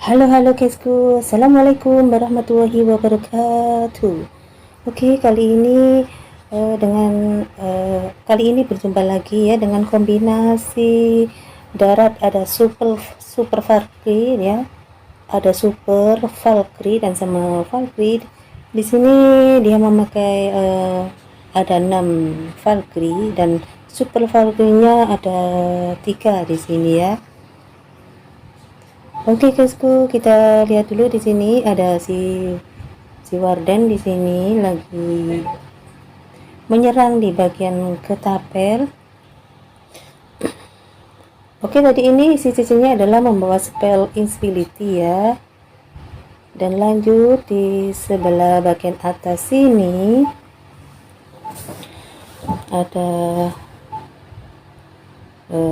Halo guysku, Assalamualaikum warahmatullahi wabarakatuh. Oke, kali ini berjumpa lagi ya dengan kombinasi darat. Ada super Valkyrie ya, ada super Valkyrie dan sama Valkyrie. Di sini dia memakai ada 6 Valkyrie dan super Valkyrie-nya ada 3 di sini ya. Oke guysku, kita lihat dulu. Di sini ada si Warden di sini lagi menyerang di bagian ketapel. Oke, tadi ini sisinya adalah membawa spell Invisibility ya. Dan lanjut di sebelah bagian atas sini ada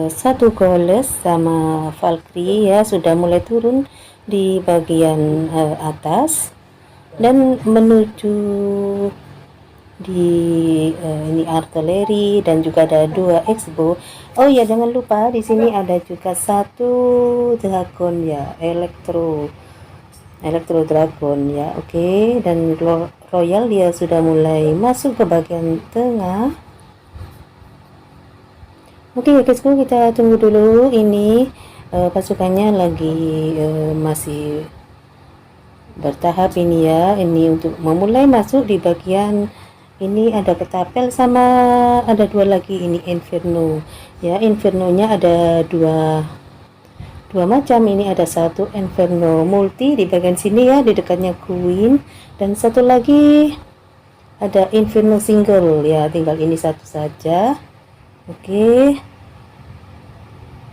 satu goles sama Valkyrie ya, sudah mulai turun di bagian atas dan menuju di ini artileri, dan juga ada 2 X-bow. Oh ya, jangan lupa di sini ada juga satu dragon ya, elektro dragon ya. Oke, dan Royal dia sudah mulai masuk ke bagian tengah. Oke guysku, kita tunggu dulu. Ini pasukannya lagi masih bertahap ini ya. Ini untuk memulai masuk di bagian ini. Ada ketapel sama ada 2 lagi ini Inferno ya. Infernonya ada dua macam. Ini ada satu Inferno multi di bagian sini ya, di dekatnya Queen, dan satu lagi ada Inferno single ya, tinggal ini satu saja. Oke,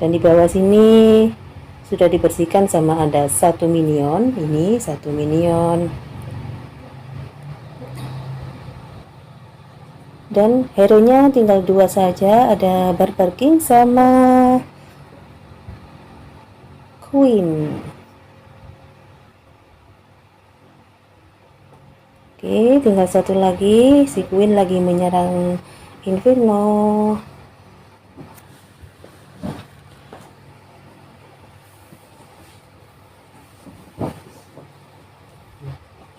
dan di bawah sini sudah dibersihkan sama ada satu minion. Ini satu minion, dan hero nya tinggal 2 saja, ada Barbar King sama Queen. Oke, tinggal satu lagi, si Queen lagi menyerang Inferno.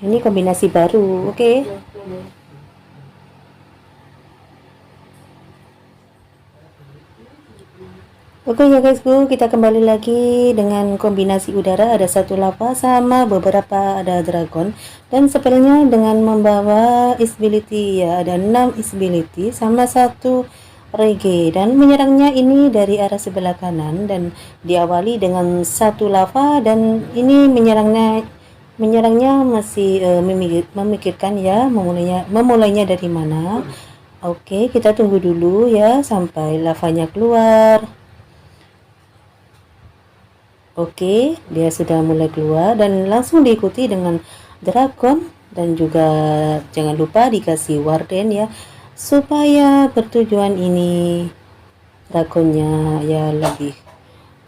Ini kombinasi baru. Oke. Oke ya guysku, kita kembali lagi dengan kombinasi udara. Ada satu lava sama beberapa ada dragon, dan spellnya dengan membawa Invisibility ya, ada 6 Invisibility sama satu rege, dan menyerangnya ini dari arah sebelah kanan, dan diawali dengan satu lava, dan ini menyerangnya masih memikirkan ya, memulainya dari mana. Oke, kita tunggu dulu ya sampai lavanya keluar. Oke, dia sudah mulai keluar dan langsung diikuti dengan dragon, dan juga jangan lupa dikasih warden ya, supaya bertujuan ini dragonnya ya lebih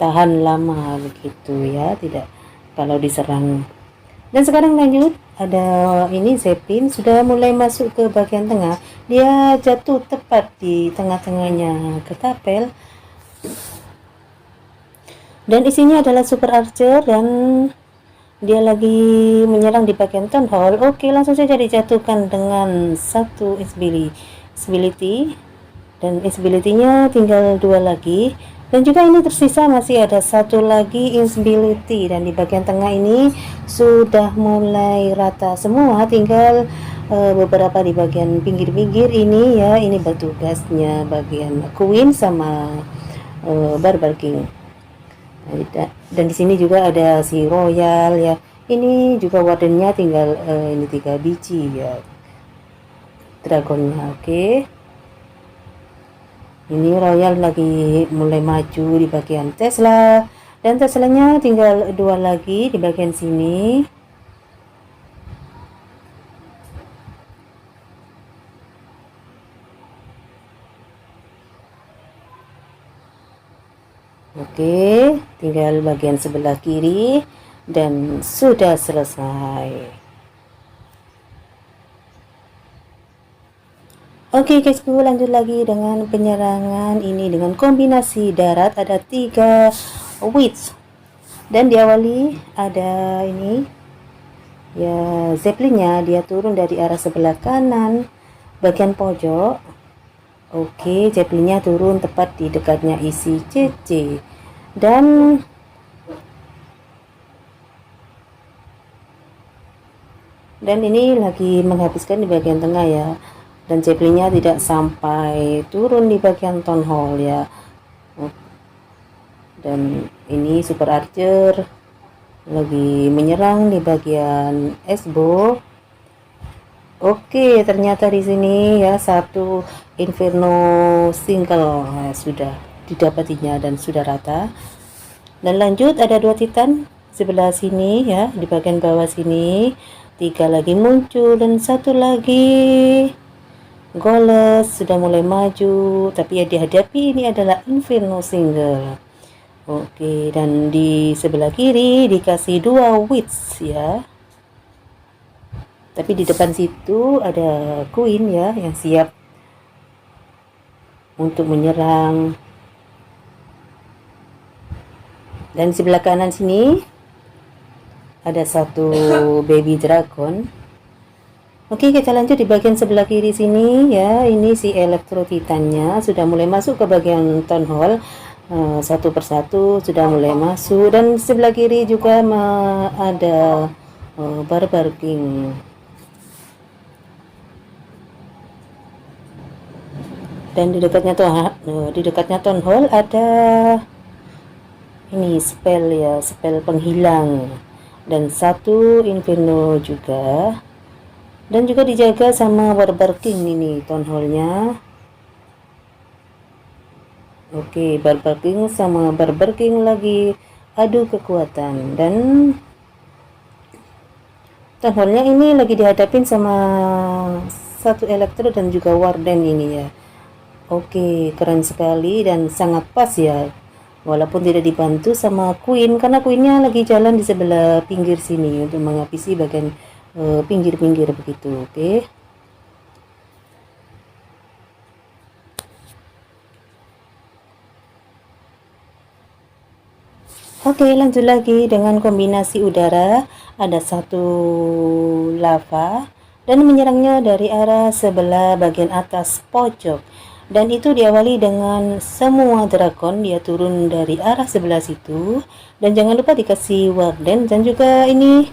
tahan lama begitu ya, tidak kalau diserang. Dan sekarang lanjut, ada ini Zeppelin sudah mulai masuk ke bagian tengah. Dia jatuh tepat di tengah-tengahnya ketapel, dan isinya adalah super archer, dan dia lagi menyerang di bagian town hall. Oke, langsung saja dijatuhkan dengan satu invisibility, dan invisibility-nya tinggal 2 lagi, dan juga ini tersisa masih ada satu lagi invisibility, dan di bagian tengah ini sudah mulai rata semua, tinggal beberapa di bagian pinggir-pinggir ini ya. Ini bertugasnya bagian Queen sama Barbar King. Dan di sini juga ada si Royal ya. Ini juga wardennya tinggal ini 3 biji ya, dragonnya. Oke, ini Royal lagi mulai maju di bagian Tesla, dan Teslanya tinggal 2 lagi di bagian sini. Oke, tinggal bagian sebelah kiri dan sudah selesai. Oke guysku, lanjut lagi dengan penyerangan ini dengan kombinasi darat. Ada 3 witch Dan diawali ada ini ya, Zeppelinnya dia turun dari arah sebelah kanan bagian pojok. Oke, Zeppelinnya turun tepat di dekatnya isi CC. Dan ini lagi menghabiskan di bagian tengah ya, dan Zeppelinnya tidak sampai turun di bagian town hall ya. Dan ini Super Archer lagi menyerang di bagian S-bow. Oke, ternyata di sini ya satu Inferno single sudah didapatinya dan sudah rata. Dan lanjut ada 2 Titan sebelah sini ya, di bagian bawah sini 3 lagi muncul dan 1 lagi Goles sudah mulai maju, tapi yang dihadapi ini adalah Inferno single. Oke, dan di sebelah kiri dikasih 2 Witch ya, tapi di depan situ ada Queen ya yang siap untuk menyerang. Dan sebelah kanan sini ada 1 baby dragon. Oke, kita lanjut di bagian sebelah kiri sini ya. Ini si Electro Titannya sudah mulai masuk ke bagian town hall. Satu persatu sudah mulai masuk, dan sebelah kiri juga ada Barbar King. Dan di dekatnya town hall ada ini spell ya, spell penghilang, dan 1 Inferno juga, dan juga dijaga sama Barbar King ini town hallnya. Oke, Barbar King sama Barbar King lagi adu kekuatan, dan town hallnya ini lagi dihadapin sama 1 Elektro dan juga Warden ini ya. Oke, keren sekali dan sangat pas ya, walaupun tidak dibantu sama Queen karena Queennya lagi jalan di sebelah pinggir sini untuk menghabisi bagian pinggir-pinggir begitu. Oke. Oke, lanjut lagi dengan kombinasi udara. Ada 1 lava dan menyerangnya dari arah sebelah bagian atas pojok. Dan itu diawali dengan semua dragon, dia turun dari arah sebelah situ. Dan jangan lupa dikasih Warden, dan juga ini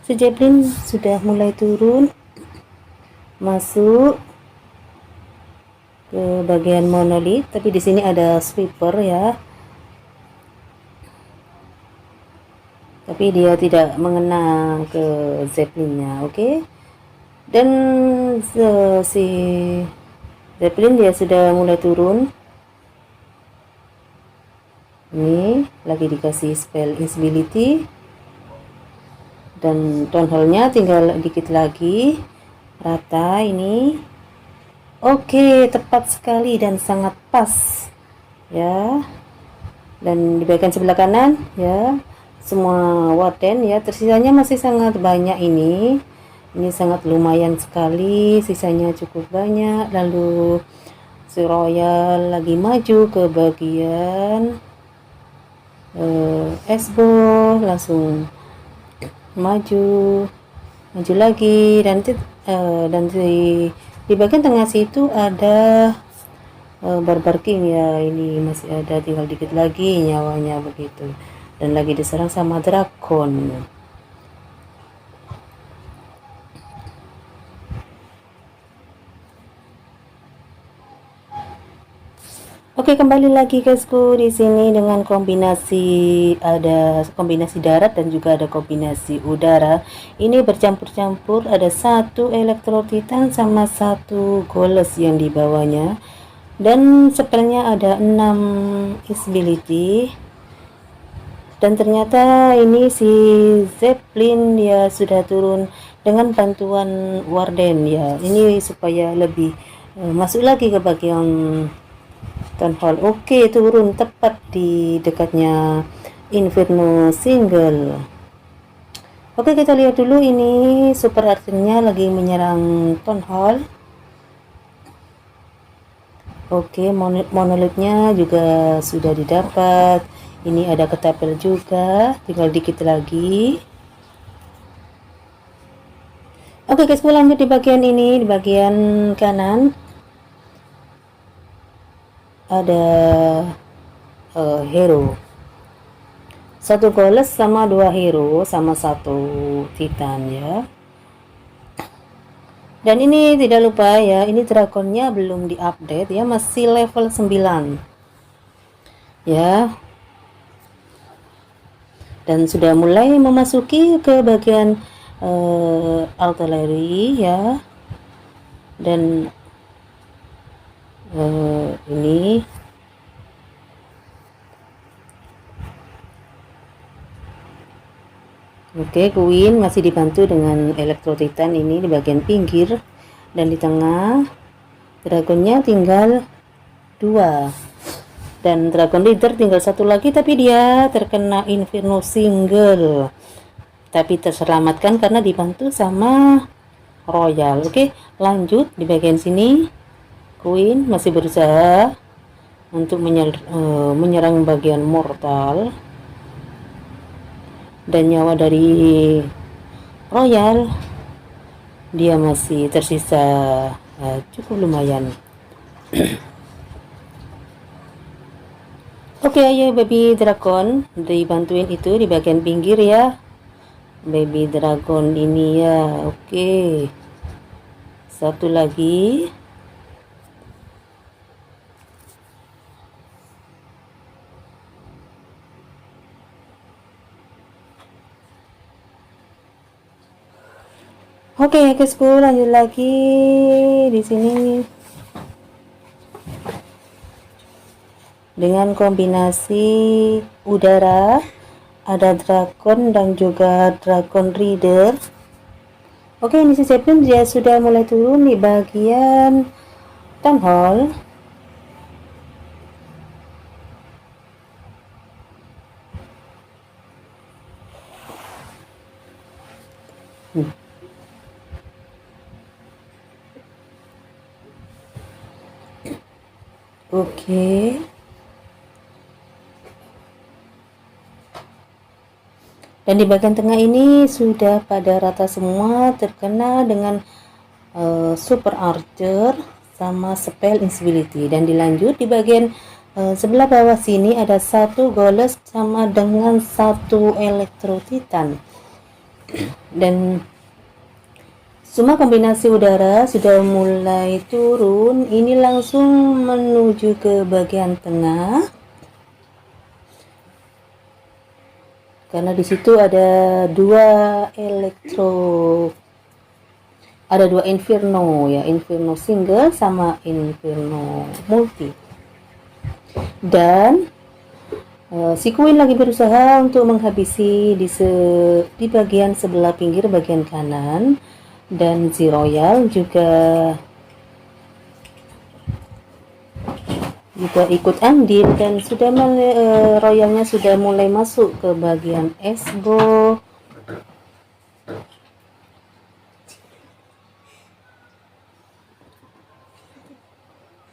si Zeppelin sudah mulai turun masuk ke bagian monolith, tapi di sini ada sweeper ya. Tapi dia tidak mengena ke Zeppelinnya. Oke. Dan si Zeppelin dia sudah mulai turun. Ini lagi dikasih spell invisibility, dan town hall-nya tinggal dikit lagi rata ini. Oke, tepat sekali dan sangat pas ya. Dan di bagian sebelah kanan ya, semua Warden ya, tersisanya masih sangat banyak ini sangat lumayan sekali, sisanya cukup banyak. Lalu si Royal lagi maju ke bagian S-bow, langsung maju lagi, dan di bagian tengah situ ada Barbar King ya, ini masih ada tinggal dikit lagi nyawanya begitu, dan lagi diserang sama dragon. Oke, kembali lagi guysku di sini dengan ada kombinasi darat dan juga ada kombinasi udara. Ini bercampur-campur, ada 1 Electro Titan sama 1 Goles yang di bawahnya. Dan spellnya ada 6 ability. Dan ternyata ini si Zeppelin ya sudah turun dengan bantuan Warden ya. Ini supaya lebih masuk lagi ke bagian town hall. Oke, turun tepat di dekatnya Inferno single. Oke, kita lihat dulu ini Super Archer-nya lagi menyerang town hall. Oke, monolithnya juga sudah didapat. Ini ada ketapel juga, tinggal dikit lagi. Oke guys, lanjut di bagian ini, di bagian kanan ada hero. Satu goles sama 2 hero sama 1 titan ya. Dan ini tidak lupa ya, ini dragonnya belum diupdate ya, masih level 9 ya. Dan sudah mulai memasuki ke bagian artillery ya. Dan ini oke, Queen masih dibantu dengan Electro Titan ini di bagian pinggir, dan di tengah dragonnya tinggal 2, dan dragon leader tinggal 1 lagi, tapi dia terkena Inferno single, tapi terselamatkan karena dibantu sama Royal. Oke, lanjut di bagian sini. Queen masih berusaha untuk menyerang bagian mortal, dan nyawa dari Royal dia masih tersisa cukup lumayan. Oke, ayo baby dragon dibantuin itu di bagian pinggir ya, baby dragon ini ya. Oke, satu lagi. Oke ya guysku, lanjut lagi di sini dengan kombinasi udara, ada dragon dan juga dragon reader. Oke, ini si Zeppelin dia sudah mulai turun di bagian town hall. Oke. Dan di bagian tengah ini sudah pada rata semua, terkena dengan super archer sama spell invisibility. Dan dilanjut di bagian sebelah bawah sini ada 1 goles sama dengan 1 electro titan. Dan semua kombinasi udara sudah mulai turun. Ini langsung menuju ke bagian tengah, karena di situ ada 2 inferno ya, inferno single sama inferno multi. Dan si Queen lagi berusaha untuk menghabisi di bagian sebelah pinggir bagian kanan, dan si Royal juga ikut andil, dan sudah Royalnya sudah mulai masuk ke bagian esbo.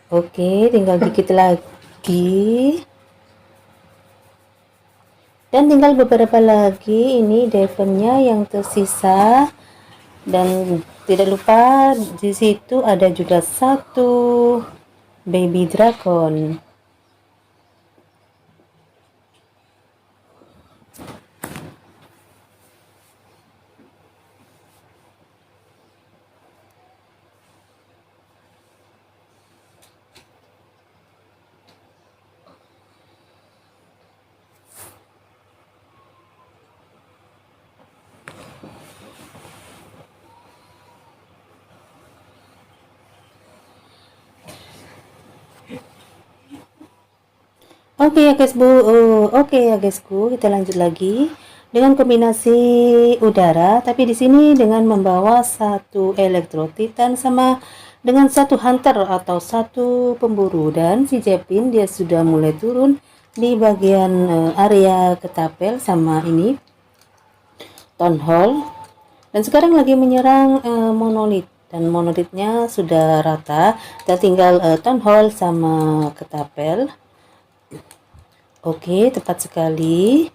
Oke, tinggal dikit lagi, dan tinggal beberapa lagi ini defennya yang tersisa. Dan tidak lupa di situ ada juga 1 baby dragon. Oke ya guys oke ya guysku, kita lanjut lagi dengan kombinasi udara, tapi di sini dengan membawa 1 electro titan sama dengan 1 hunter atau 1 pemburu. Dan si Zeppelin dia sudah mulai turun di bagian area ketapel sama ini town hall, dan sekarang lagi menyerang monolith, dan monolithnya sudah rata, dan tinggal town hall sama ketapel. Oke, tepat sekali.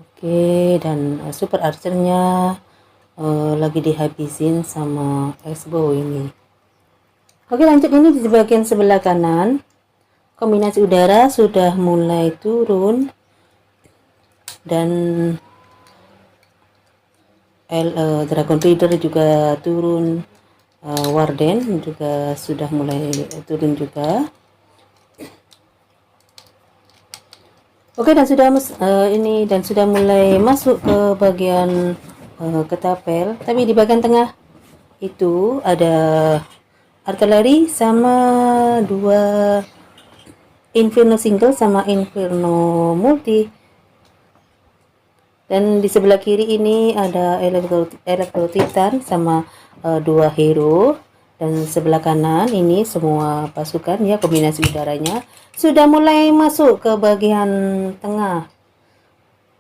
Oke, dan super archernya lagi dihabisin sama X-bow ini. Oke, lanjut ini di bagian sebelah kanan. Kombinasi udara sudah mulai turun dan Dragon Reader juga turun, Warden juga sudah mulai turun juga. Oke, dan sudah mulai masuk ke bagian ketapel, tapi di bagian tengah itu ada artileri sama dua Inferno single sama Inferno multi. Dan di sebelah kiri ini ada Electro Titan sama dua hero. Dan sebelah kanan ini semua pasukan ya, kombinasi udaranya sudah mulai masuk ke bagian tengah.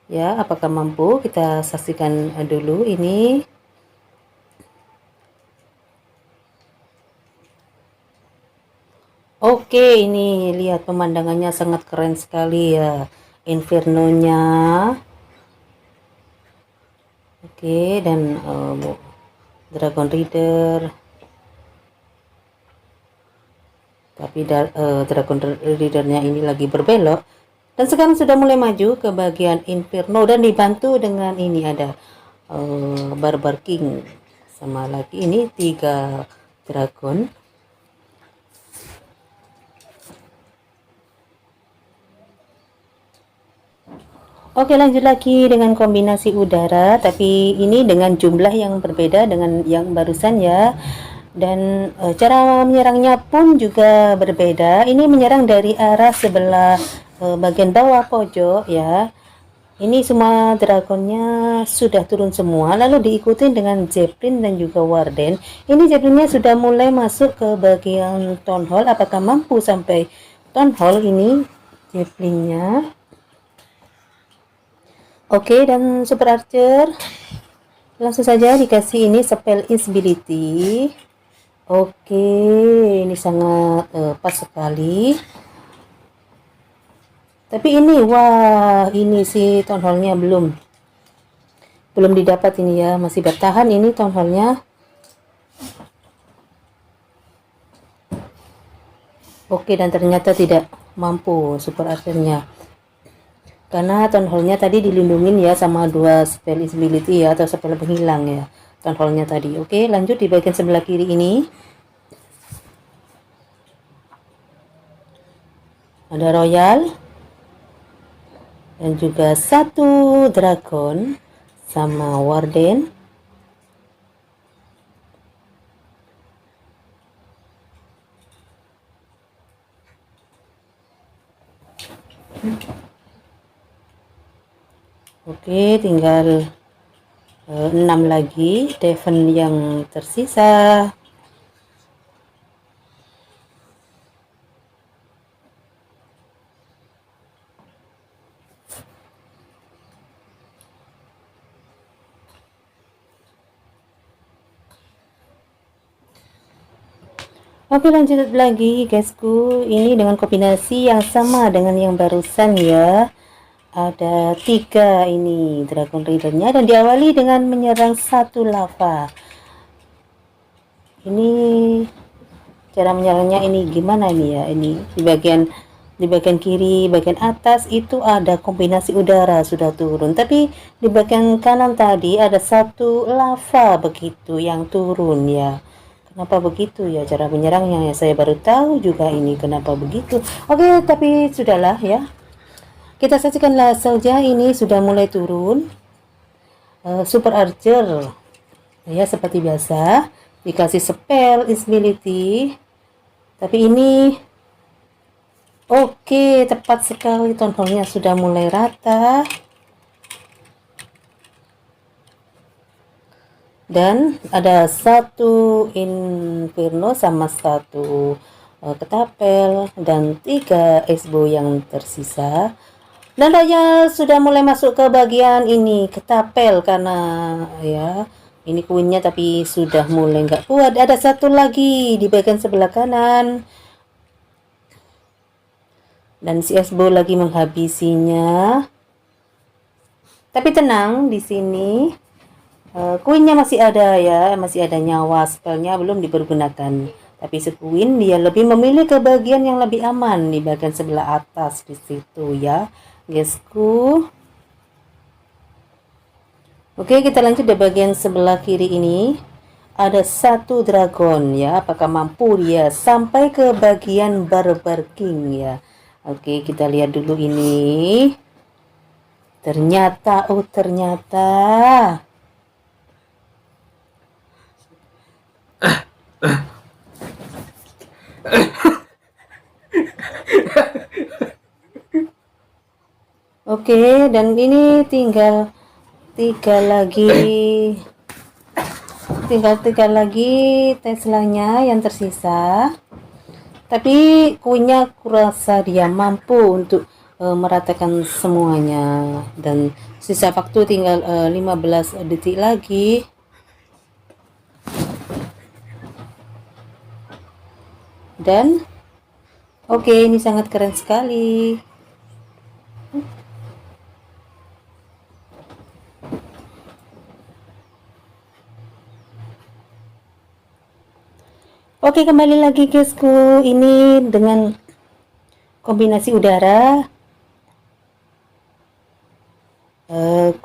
Ya, apakah mampu? Kita saksikan dulu ini. Oke, ini lihat pemandangannya sangat keren sekali ya. Inferno-nya. Oke, dan Dragon Reader. Tapi Dragon Reader-nya ini lagi berbelok. Dan sekarang sudah mulai maju ke bagian Inferno dan dibantu dengan ini ada Barbar King. Sama lagi ini 3 dragon. Oke, lanjut lagi dengan kombinasi udara, tapi ini dengan jumlah yang berbeda dengan yang barusan ya. Dan cara menyerangnya pun juga berbeda. Ini menyerang dari arah sebelah bagian bawah pojok ya. Ini semua dragonnya sudah turun semua, lalu diikuti dengan Zeppelin dan juga Warden. Ini Zeppelinnya sudah mulai masuk ke bagian Town Hall. Apakah mampu sampai Town Hall ini Zeppelinnya? Oke, dan Super Archer langsung saja dikasih ini spell Invisibility. Oke, ini sangat pas sekali. Tapi ini, wah, ini si Town Hall-nya belum didapat ini ya, masih bertahan ini Town Hall-nya. Oke, dan ternyata tidak mampu Super Archer-nya. Karena Town Hall-nya tadi dilindungin ya sama dua spell Invisibility ya, atau spell penghilang ya. Town Hall-nya tadi. Oke, lanjut di bagian sebelah kiri ini. Ada Royal. Dan juga satu Dragon sama Warden. Oke, tinggal 6 lagi Devon yang tersisa. Oke, lanjut lagi guysku. Ini dengan kombinasi yang sama dengan yang barusan ya. Ada 3 ini Dragon Reader-nya dan diawali dengan menyerang satu lava. Ini cara menyerangnya ini gimana ini ya? Ini di bagian kiri, bagian atas itu ada kombinasi udara sudah turun. Tapi di bagian kanan tadi ada satu lava begitu yang turun ya. Kenapa begitu ya cara menyerangnya ya? Saya baru tahu juga ini kenapa begitu. Oke, tapi sudahlah ya. Kita saksikanlah saja ini sudah mulai turun. Super Archer ya, seperti biasa dikasih spell Invisibility. Tapi ini oke, tepat sekali, Town Hall-nya sudah mulai rata. Dan ada satu Inferno sama satu ketapel dan 3 X-bow yang tersisa. Dan Royal sudah mulai masuk ke bagian ini ketapel karena ya Ini kuinnya tapi sudah mulai nggak kuat. Ada satu lagi di bagian sebelah kanan. Dan si Esbo lagi menghabisinya. Tapi tenang, di sini kuinnya masih ada ya, masih ada nyawa, spellnya belum dipergunakan. Tapi sekuin dia lebih memilih ke bagian yang lebih aman di bagian sebelah atas di situ ya, guysku. Oke, kita lanjut di bagian sebelah kiri ini. Ada satu dragon ya, apakah mampu dia sampai ke bagian Barbar King ya. Oke, kita lihat dulu ini. Ternyata, oh ternyata. Oke, dan ini tinggal tiga lagi Teslanya yang tersisa. Tapi kuenya kurasa dia mampu untuk meratakan semuanya, dan sisa waktu tinggal 15 detik lagi. Dan oke, ini sangat keren sekali. Oke, kembali lagi guysku. Ini dengan kombinasi udara.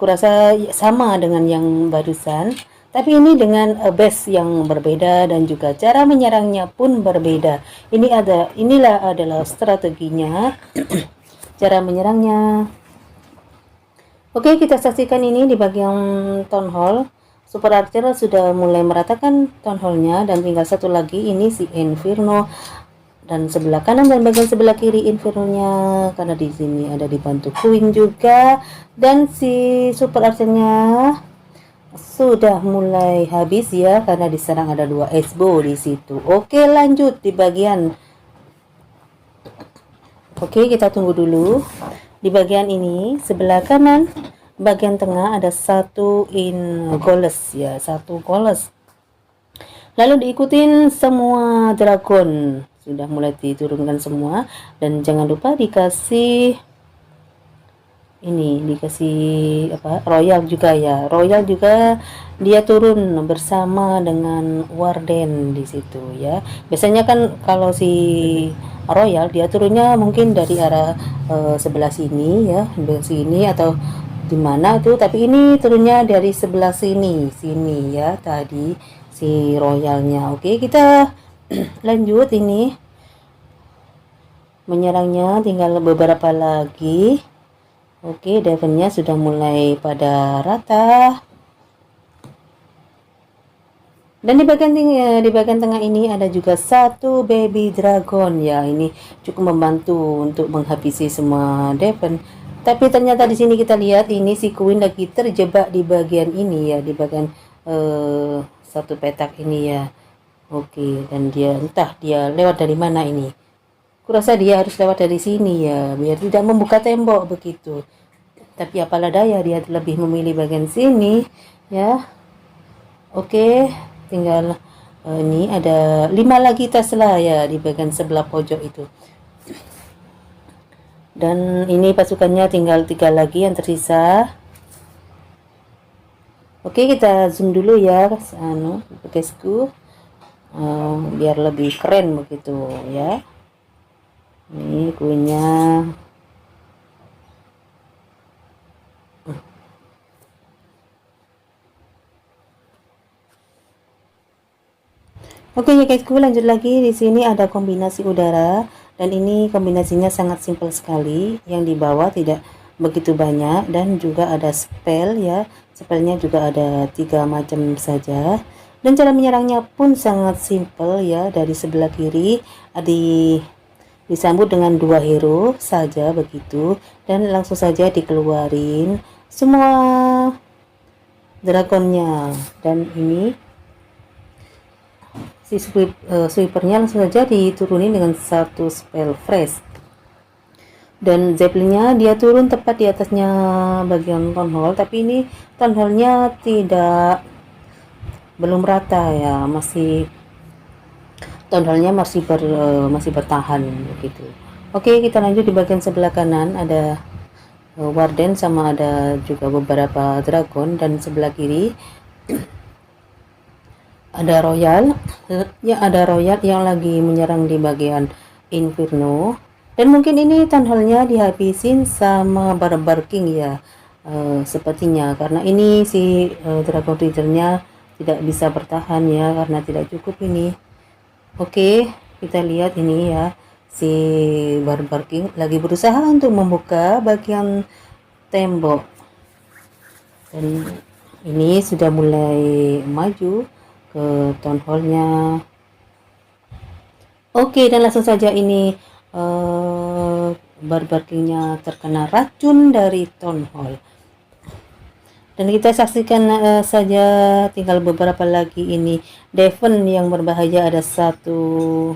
Kurasa sama dengan yang barusan. Tapi ini dengan base yang berbeda dan juga cara menyerangnya pun berbeda. Inilah adalah strateginya, cara menyerangnya. Oke, kita saksikan ini di bagian Town Hall. Super Archer sudah mulai meratakan Town Hall-nya, dan tinggal satu lagi ini si Inferno, dan sebelah kanan dan bagian sebelah kiri Inferno-nya, karena di sini ada dibantu Queen juga, dan si Super Archer-nya sudah mulai habis ya, karena diserang ada 2 Esbo di situ. Oke, lanjut di bagian. Oke, kita tunggu dulu. Di bagian ini sebelah kanan bagian tengah ada satu goles ya, satu goles. Lalu diikutin semua dragon, sudah mulai diturunkan semua, dan jangan lupa dikasih apa, royal juga ya. Royal juga dia turun bersama dengan Warden di situ ya. Biasanya kan kalau si royal dia turunnya mungkin dari arah sebelah sini ya, dari sini atau di mana tuh, tapi ini turunnya dari sebelah sini ya tadi si royalnya. Oke, kita lanjut ini menyerangnya, tinggal beberapa lagi. Oke, Devonnya sudah mulai pada rata. Dan di bagian tengah ini ada juga satu baby dragon ya. Ini cukup membantu untuk menghabisi semua Devon. Tapi ternyata di sini kita lihat ini si Queen lagi terjebak di bagian ini ya, di bagian satu petak ini ya. Oke, dan dia entah dia lewat dari mana ini. Kurasa dia harus lewat dari sini ya, biar tidak membuka tembok begitu. Tapi apalah daya, dia lebih memilih bagian sini ya. Oke, tinggal ini ada 5 lagi Tesla ya di bagian sebelah pojok itu. Dan ini pasukannya tinggal 3 lagi yang tersisa. Oke, kita zoom dulu ya guysku, biar lebih keren begitu ya. Ini kuenya. Oke ya guysku, lanjut lagi. Di sini ada kombinasi udara, dan ini kombinasinya sangat simpel sekali. Yang dibawa tidak begitu banyak, dan juga ada spell ya. Spellnya juga ada 3 macam saja, dan cara menyerangnya pun sangat simpel ya. Dari sebelah kiri disambut dengan 2 hero saja begitu, dan langsung saja dikeluarin semua dragonnya. Dan ini si sweepernya langsung saja diturunin dengan satu spell fresh, dan zeppelinnya dia turun tepat di atasnya bagian town hall. Tapi ini town hallnya tidak belum rata ya, masih tonalnya masih bertahan begitu. Oke, kita lanjut di bagian sebelah kanan ada Warden sama ada juga beberapa dragon, dan sebelah kiri ada Royal yang lagi menyerang di bagian Inferno, dan mungkin ini town hall-nya dihabisin sama Barbar King ya, sepertinya karena ini si Dragon Rider-nya tidak bisa bertahan ya karena tidak cukup ini. Oke, kita lihat ini ya, si Barbar King lagi berusaha untuk membuka bagian tembok, dan ini sudah mulai maju ke town hall-nya. Oke, dan langsung saja ini Barbar King-nya terkena racun dari town hall. Dan kita saksikan saja tinggal beberapa lagi ini Devon yang berbahaya, ada satu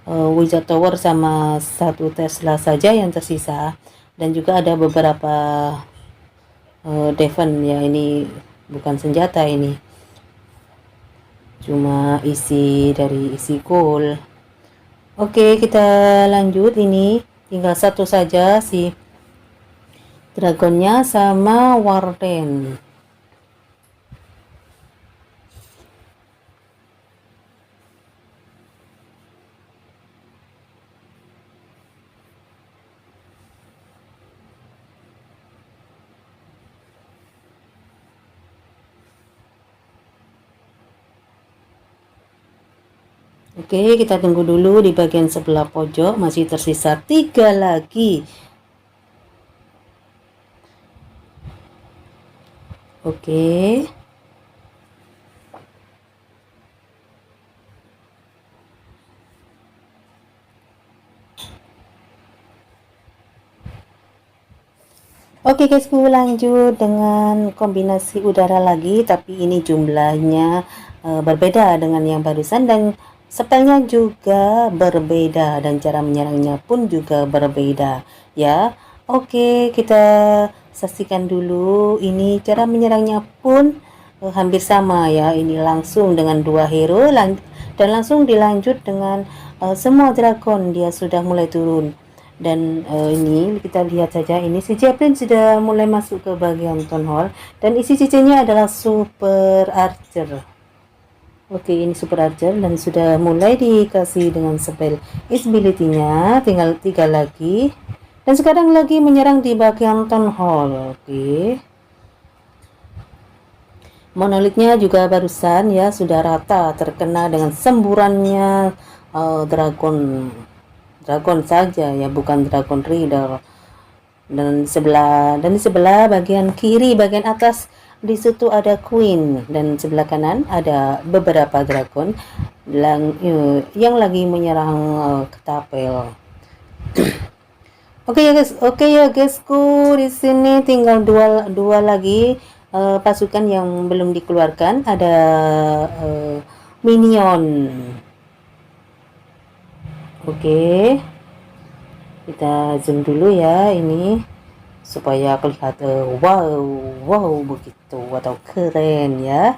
Wizard Tower sama satu Tesla saja yang tersisa, dan juga ada beberapa Devon ya, ini bukan senjata, ini cuma isi gold. Oke, kita lanjut, ini tinggal satu saja si dragonnya sama Warden. Oke, kita tunggu dulu di bagian sebelah pojok, masih tersisa 3 lagi. Oke. Oke guysku, lanjut dengan kombinasi udara lagi, tapi ini jumlahnya berbeda dengan yang barusan, dan spellnya juga berbeda, dan cara menyerangnya pun juga berbeda ya. Oke, kita saksikan dulu, ini cara menyerangnya pun hampir sama ya, ini langsung dengan 2 hero dan langsung dilanjut dengan semua dragon, dia sudah mulai turun. Dan ini kita lihat saja, ini si Javelin sudah mulai masuk ke bagian town hall, dan isi cc-nya adalah Super Archer. Oke, ini Super Archer dan sudah mulai dikasih dengan spell ability-nya, tinggal 3 lagi, dan sekarang lagi menyerang di bagian town hall. Oke, monolitnya juga barusan ya sudah rata terkena dengan semburannya dragon saja ya, bukan Dragon Rider. Dan di sebelah bagian kiri, bagian atas, di situ ada Queen, dan sebelah kanan ada beberapa dragon yang lagi menyerang ketapel. Oke ya guysku, di sini tinggal dua lagi pasukan yang belum dikeluarkan, ada minion. Oke, kita zoom dulu ya ini supaya kelihatan wow begitu atau keren ya.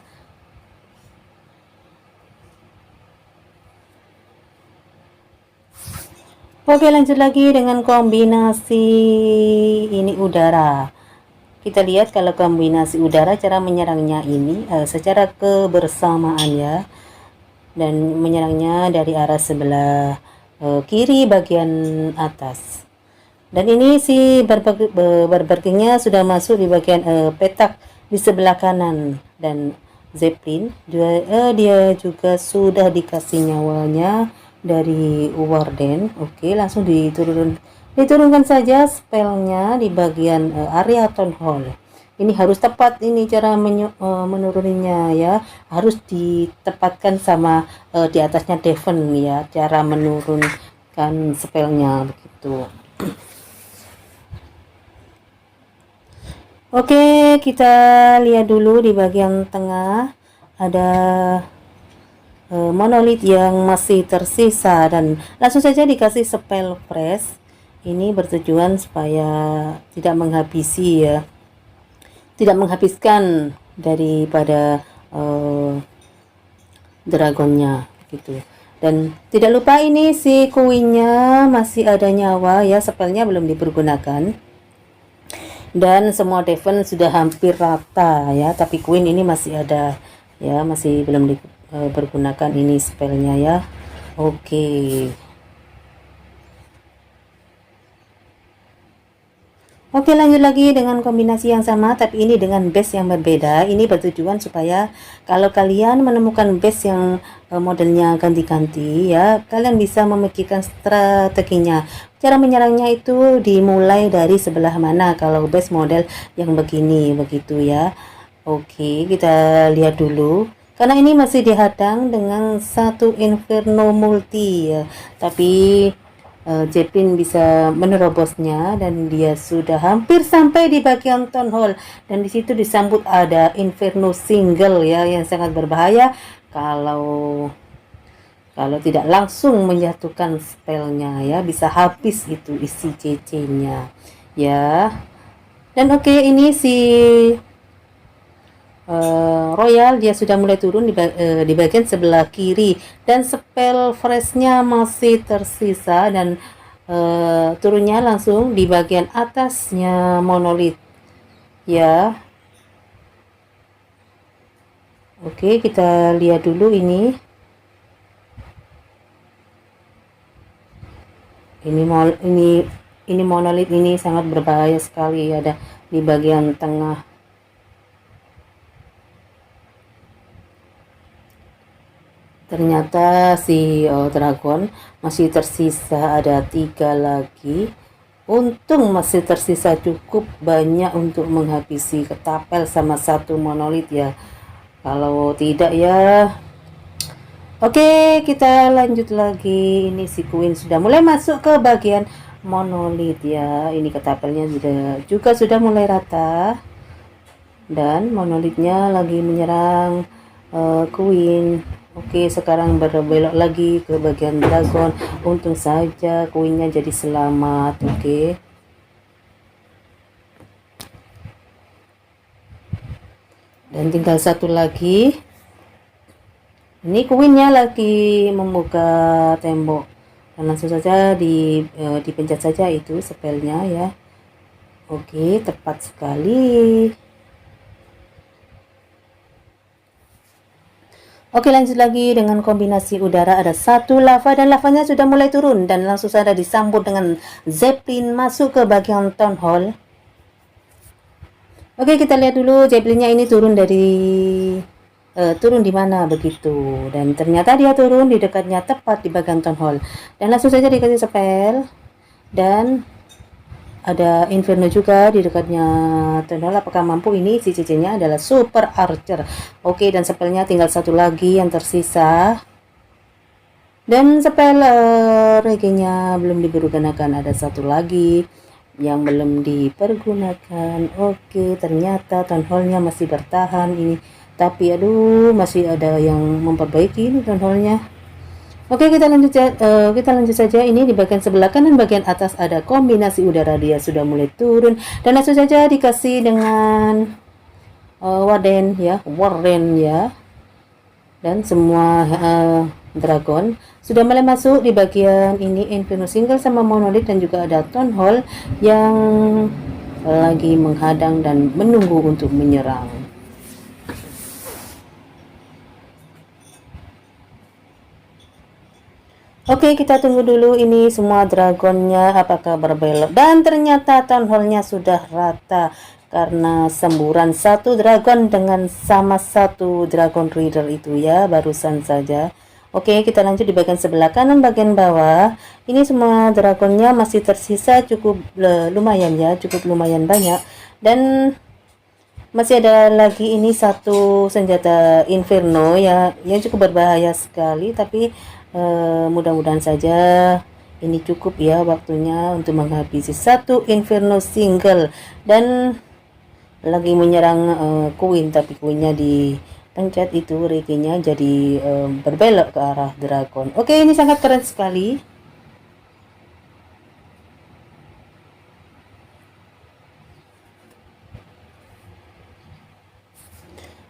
Oke, lanjut lagi dengan kombinasi ini udara. Kita lihat kalau kombinasi udara, cara menyerangnya ini secara kebersamaan ya, dan menyerangnya dari arah sebelah kiri bagian atas. Dan ini si Barbar King-nya sudah masuk di bagian petak di sebelah kanan, dan Zeppelin dia juga sudah dikasih nyawanya dari Warden. Oke, langsung diturunkan saja spellnya di bagian area town hall. Ini harus tepat, ini cara menuruninya ya, harus ditepatkan sama di atasnya Devon ya, cara menurunkan spellnya begitu. Oke, kita lihat dulu di bagian tengah ada monolith yang masih tersisa, dan langsung saja dikasih spell fresh. Ini bertujuan supaya tidak menghabisi ya, tidak menghabiskan daripada dragonnya gitu. Dan tidak lupa ini si koinnya masih ada nyawa ya, spellnya belum dipergunakan. Dan semua defense sudah hampir rata ya, tapi queen ini masih ada ya, masih belum dipergunakan ini spellnya ya. Oke. Oke, lanjut lagi dengan kombinasi yang sama, tapi ini dengan base yang berbeda. Ini bertujuan supaya kalau kalian menemukan base yang modelnya ganti-ganti ya, kalian bisa memikirkan strateginya. Cara menyerangnya itu dimulai dari sebelah mana kalau base model yang begini, begitu ya. Oke, kita lihat dulu. Karena ini masih dihadang dengan satu Inferno multi ya, tapi Jeplin bisa menerobosnya dan dia sudah hampir sampai di bagian Town Hall, dan di situ disambut ada Inferno single ya yang sangat berbahaya kalau tidak langsung menjatuhkan spellnya ya, bisa habis itu isi CC-nya ya. Dan oke, ini si Royal dia sudah mulai turun di bagian sebelah kiri, dan spell freshnya masih tersisa, dan turunnya langsung di bagian atasnya monolith ya. Oke, kita lihat dulu ini monolith ini sangat berbahaya sekali, ada di bagian tengah. Ternyata si dragon masih tersisa ada 3 lagi. Untung masih tersisa cukup banyak untuk menghabisi ketapel sama satu monolith ya. Kalau tidak ya. Oke, kita lanjut lagi. Ini si Queen sudah mulai masuk ke bagian monolith ya. Ini ketapelnya juga sudah mulai rata. Dan monolithnya lagi menyerang Queen. Oke, sekarang berbelok lagi ke bagian dragon. Untung saja koinnya jadi selamat. Oke. Dan tinggal satu lagi. Ini koinnya lagi membuka tembok. Dan langsung saja dipencet saja itu spellnya ya. Oke, tepat sekali. Oke, lanjut lagi dengan kombinasi udara. Ada satu lava dan lavanya sudah mulai turun, dan langsung saja disambut dengan Zeppelin masuk ke bagian Town Hall. Oke, kita lihat dulu Zeppelinnya ini turun di mana begitu, dan ternyata dia turun di dekatnya tepat di bagian Town Hall, dan langsung saja dikasih spell, dan ada Inferno juga di dekatnya Town Hall. Apakah mampu? Ini si CC-nya adalah Super Archer. Oke, dan spellnya tinggal satu lagi yang tersisa. Dan spell regenya belum dipergunakan, ada satu lagi yang belum dipergunakan. Oke, ternyata Town Hall-nya masih bertahan ini. Tapi aduh, masih ada yang memperbaiki ini Town Hall-nya. Oke, kita lanjut saja. Ini di bagian sebelah kanan bagian atas ada kombinasi udara, dia sudah mulai turun, dan langsung saja dikasih dengan Warden ya. Dan semua dragon sudah mulai masuk di bagian ini, Inferno single sama monolith, dan juga ada Town Hall yang lagi menghadang dan menunggu untuk menyerang. Oke, kita tunggu dulu ini semua dragonnya apakah berbelok, dan ternyata Town Hall-nya sudah rata karena semburan satu dragon dengan sama satu dragon reader itu ya, barusan saja. Oke, kita lanjut di bagian sebelah kanan bagian bawah. Ini semua dragonnya masih tersisa cukup lumayan ya, cukup lumayan banyak, dan masih ada lagi ini satu senjata Inferno ya yang cukup berbahaya sekali, tapi mudah-mudahan saja ini cukup ya waktunya untuk menghabisi satu Inferno single, dan lagi menyerang Queen, tapi Queennya dipencet itu reginya jadi berbelok ke arah dragon. Oke, ini sangat keren sekali.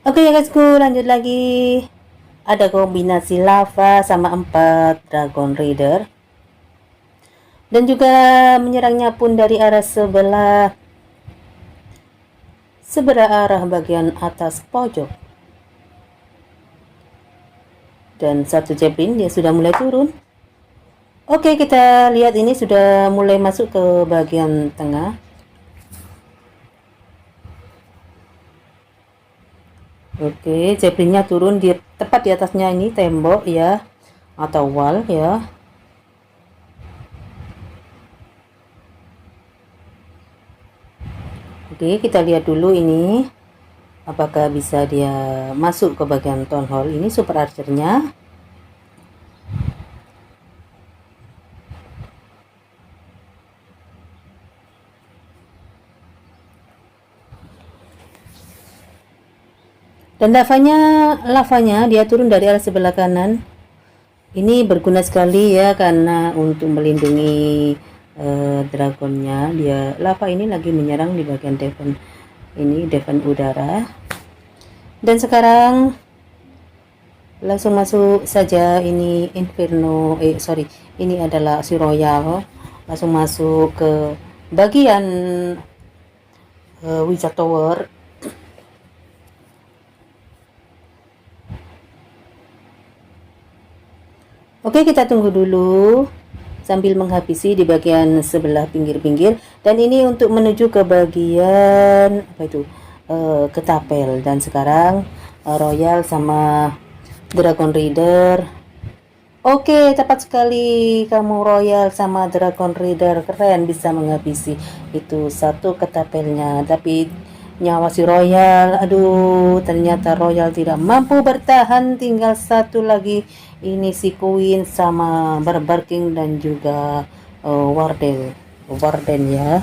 Oke ya guysku, lanjut lagi. ada kombinasi lava sama 4 Dragon Rider. Dan juga menyerangnya pun dari arah sebelah arah bagian atas pojok. Dan satu Zeppelin dia sudah mulai turun. Oke, kita lihat ini sudah mulai masuk ke bagian tengah. Oke, Zeppelinnya turun di tepat di atasnya ini tembok ya, atau wall ya. Oke, kita lihat dulu ini apakah bisa dia masuk ke bagian town hall. Ini super archernya. Dan lavanya dia turun dari arah sebelah kanan. Ini berguna sekali ya, karena untuk melindungi dragonnya. Dia lava ini lagi menyerang di bagian defense ini, defense udara. Dan sekarang langsung masuk saja ini Inferno, ini adalah si Royal. Langsung masuk ke bagian Wizard Tower. Oke, kita tunggu dulu sambil menghabisi di bagian sebelah pinggir-pinggir. Dan ini untuk menuju ke bagian apa itu, ketapel. Dan sekarang Royal sama Dragon Rider. Oke, tepat sekali kamu Royal sama Dragon Rider, keren bisa menghabisi itu satu ketapelnya. Tapi nyawa si Royal, aduh, ternyata Royal tidak mampu bertahan. Tinggal satu lagi ini si Queen sama Barbar King dan juga Warden ya.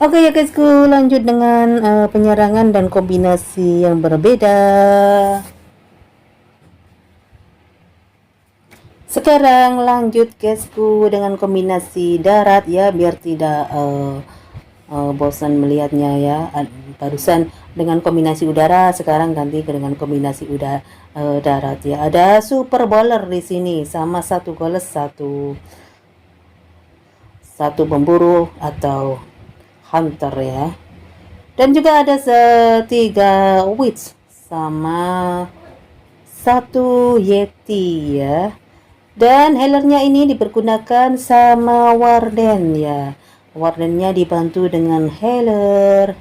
Oke ya guysku, lanjut dengan penyerangan dan kombinasi yang berbeda. Sekarang lanjut guysku dengan kombinasi darat ya, biar tidak bosan melihatnya ya. Barusan dengan kombinasi udara, sekarang ganti dengan kombinasi darat ya. Ada super bowler di sini sama satu goles, satu pemburu atau hunter ya. Dan juga ada 3 witch sama 1 yeti ya. Dan healernya ini dipergunakan sama Warden ya. Wardennya dibantu dengan healer.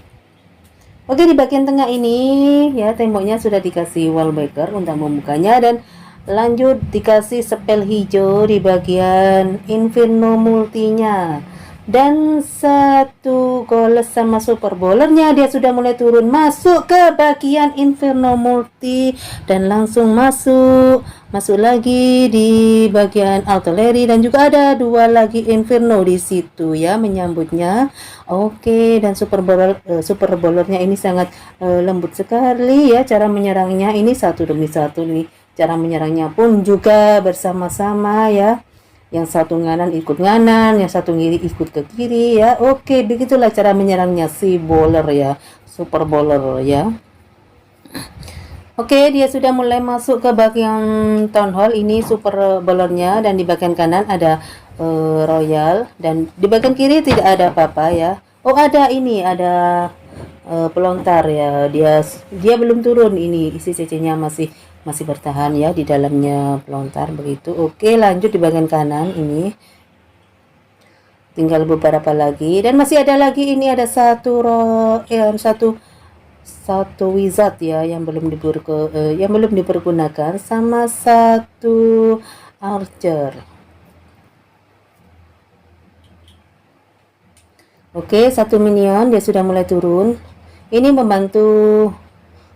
Oke, di bagian tengah ini ya, temboknya sudah dikasih wallbreaker untuk membukanya. Dan lanjut dikasih spell hijau di bagian Inferno multinya. Dan 1 goles sama super bowlernya dia sudah mulai turun masuk ke bagian Inferno multi. Dan langsung masuk lagi di bagian artillery. Dan juga ada 2 lagi Inferno di situ ya menyambutnya. Oke, dan super bowlernya ini sangat lembut sekali ya cara menyerangnya. Ini satu demi satu nih, cara menyerangnya pun juga bersama-sama ya. Yang satu nganan ikut nganan, yang satu kiri ikut ke kiri ya. Oke, begitulah cara menyerangnya si bowler ya, super bowler ya. Oke, dia sudah mulai masuk ke bagian town hall. Ini super bowlernya. Dan di bagian kanan ada Royal. Dan di bagian kiri tidak ada apa-apa ya. Oh, ada ini, ada pelontar ya. Dia belum turun, ini isi CC-nya masih bertahan ya di dalamnya pelontar begitu. Oke, lanjut di bagian kanan ini. Tinggal beberapa lagi. Dan masih ada lagi, ini ada satu wizard ya yang belum dipergunakan sama 1 archer. Oke, 1 minion dia sudah mulai turun. Ini membantu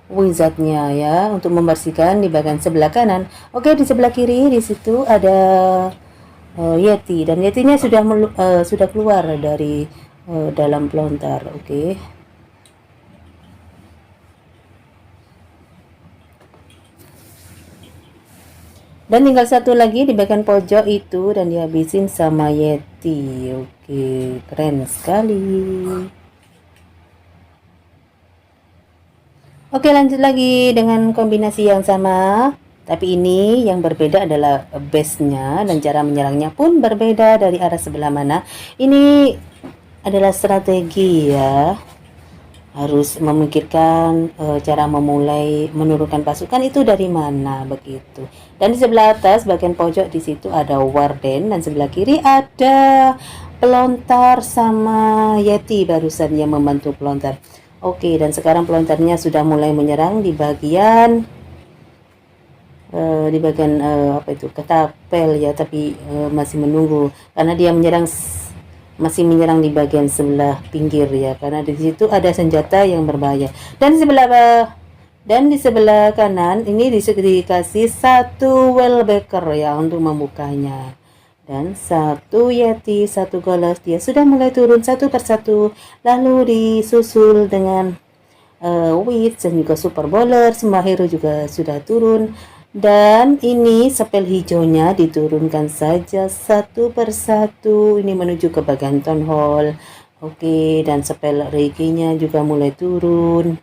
wizardnya ya untuk membersihkan di bagian sebelah kanan. Oke, di sebelah kiri di situ ada yeti, dan yetinya sudah keluar dari dalam pelontar. Oke. Dan tinggal satu lagi di bagian pojok itu dan dihabisin sama yeti. Oke, keren sekali. Oke, lanjut lagi dengan kombinasi yang sama. Tapi ini yang berbeda adalah base-nya dan cara menyerangnya pun berbeda dari arah sebelah mana. Ini adalah strategi ya. Harus memikirkan cara memulai menurunkan pasukan itu dari mana begitu. Dan di sebelah atas bagian pojok di situ ada Warden dan sebelah kiri ada pelontar sama Yeti barusan yang membantu pelontar. Oke, dan sekarang pelontarnya sudah mulai menyerang di bagian apa itu ketapel ya, tapi masih menunggu karena dia masih menyerang di bagian sebelah pinggir ya, karena di situ ada senjata yang berbahaya. Dan di sebelah kanan ini dikasih satu wellbacker ya untuk membukanya, dan satu Yeti, satu Golos. Dia sudah mulai turun satu persatu, lalu disusul dengan Witch dan juga Super Bowler. Semua hero juga sudah turun. Dan ini spell hijaunya diturunkan saja satu persatu. Ini menuju ke bagian Town Hall. Oke, dan spell Reiki-nya juga mulai turun.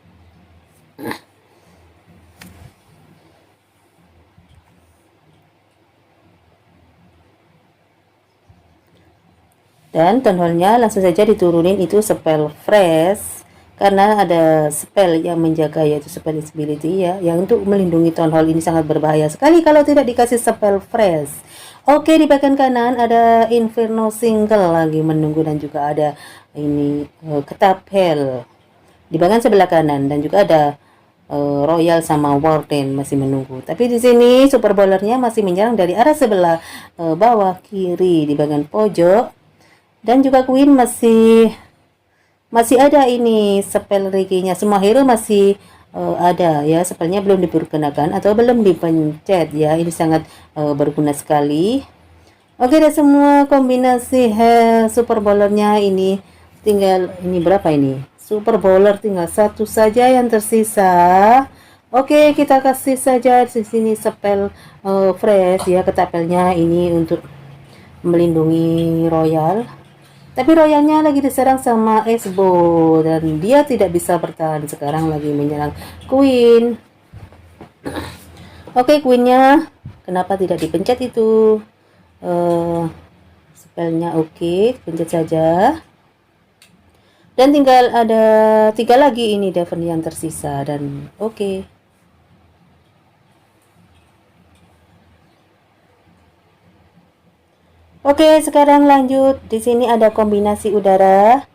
Dan Town Hall-nya langsung saja diturunin itu spell Fresh, karena ada spell yang menjaga, yaitu spell Invisibility ya, yang untuk melindungi Town Hall ini sangat berbahaya sekali kalau tidak dikasih spell Fresh. Oke, di bagian kanan ada Inferno Single lagi menunggu, dan juga ada ini Ketapel di bagian sebelah kanan, dan juga ada Royal sama Warden masih menunggu. Tapi di sini Super Bowlernya masih menyerang dari arah sebelah bawah kiri di bagian pojok, dan juga Queen masih ada ini spell Reiki-nya. Semua hero masih ada ya, spellnya belum dipergunakan atau belum dipencet ya. Ini sangat berguna sekali. Oke, dan semua kombinasi Super Bowlernya ini tinggal ini berapa ini? Super Bowler tinggal satu saja yang tersisa. Oke, kita kasih saja di sini spell Fresh ya, ketapelnya ini untuk melindungi Royal. Tapi Royalnya lagi diserang sama Esbo dan dia tidak bisa bertahan, sekarang lagi menyerang Queen. Oke, Queennya kenapa tidak dipencet itu spellnya? Oke, pencet saja. Dan tinggal ada 3 lagi ini Devon yang tersisa, dan oke. Oke, sekarang lanjut. Di sini ada kombinasi udara.